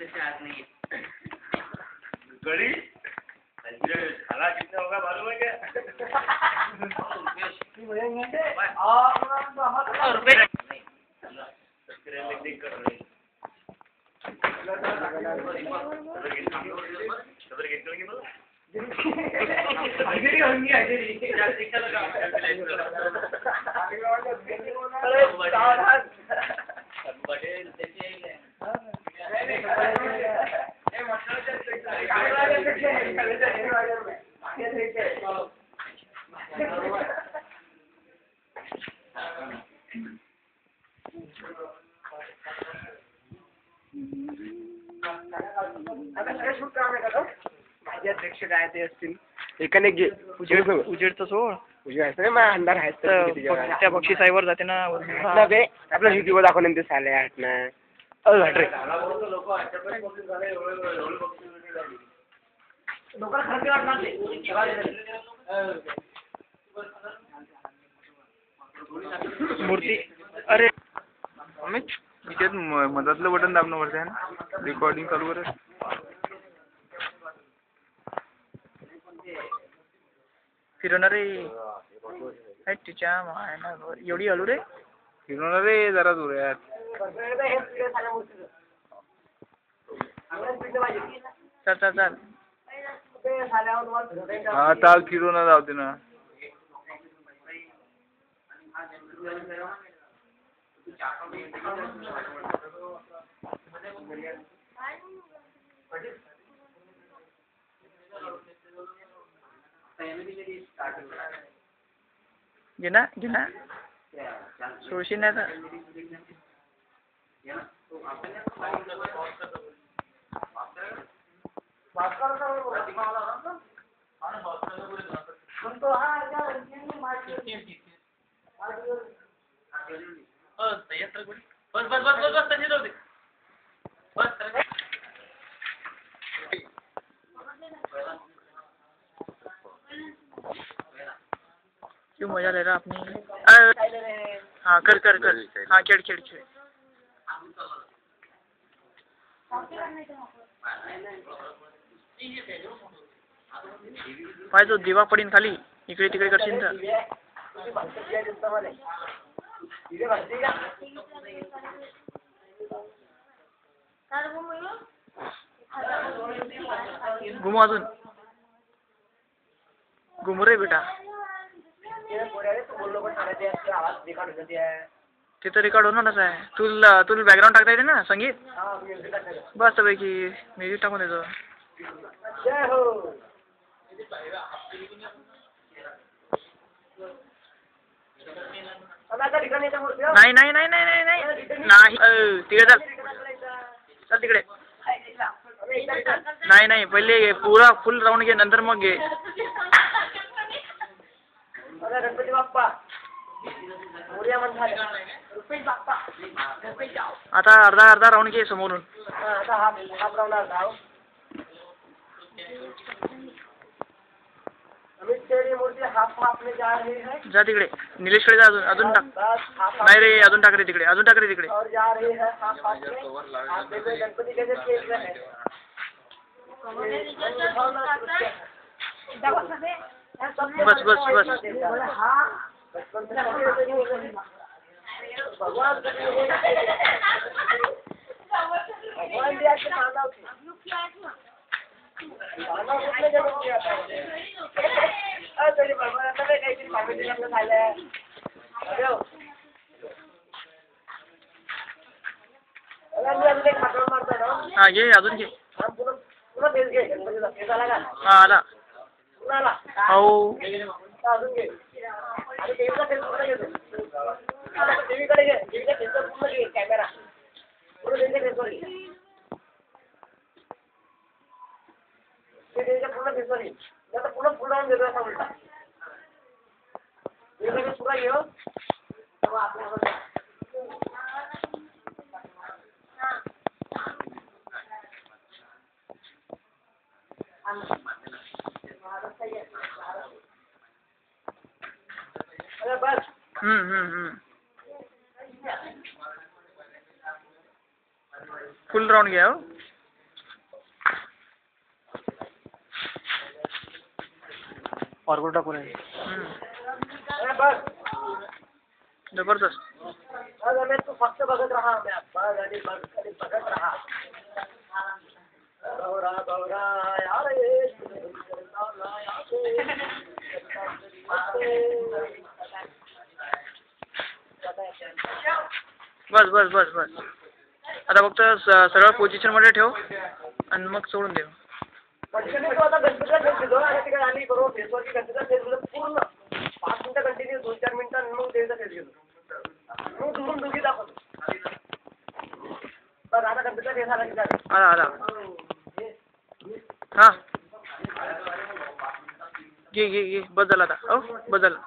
अच्छे से याद नहीं है। गड़ी खाला कितना होगा मालूम है क्या? रुपये अध्यक्ष काय ते असतील एकाने उजेड तर सोड उजेड मग अंधार आहे त्या बक्षी साईवर जाते ना आपल्या युट्यूब दाखवून ते साले आहेत ना मूर्ती अरे अमित इथे मधातलं बटन दाबणं वरती आहे ना रेकॉर्डिंग चालू करे फिरवणार रे तिच्या एवढी आलू रे फिरवणार रे जरा दूर यार चल चल चल हा चाल फिरवणार जावते ना गिना गिना सोडशील नाही तर क्यों मजा ले रहा अपनी हाँ कर कर कर हाँ खेड़ खेड़ खेड़ पाय तो दिवा पडीन खाली इकडे तिकडे करशील तर घुमो अजून घुमू रे बेटा तिथं रेकॉर्ड होणारच आहे तुला बॅकग्राऊंड टाकता येते ना संगीत बस पैकी म्युझिक टाकून देतो नाही नाही नाही नाही नाही नाही नाही तिकडे चल चल तिकडे नाही नाही पहिले पुरा फुल राऊंड घे नंतर मग घे गणपती बाप्पा आता अर्धा अर्धा राऊंड घे समोरून जा तिकडे निलेशकडे जा अजून टाक नाही रे अजून टाक रे तिकडे अजून टाक रे तिकडे बस बस बस हाँ घे अजून घे हाँ आला हो कॅमेरा पूर्ण फुल राऊंड देतो असा उलटा पुरा घेऊ बस फुल राउंड गया हो फॉरवर्ड टाकून आहे. जबरदस्त. तू फक्त बघत राहा बघत राहा. बस बस बस बस. आता फक्त सरळ पोझिशन मध्ये ठेव आणि मग सोडून दे. आता गणपतीला फेस घेतो आणि तिकडे आली बरोबर फेसवरची गणपतीला फेस घेतो पूर्ण 5 मिनिटं कंटिन्यू 2-4 मिनिटं मग देवीचा फेस घेतो. मग दुरून दुखी दाखवतो. बस आता गणपतीला फेस आला की झालं. आला हा घे घे घे. बस झाला आता. हो बस झाला.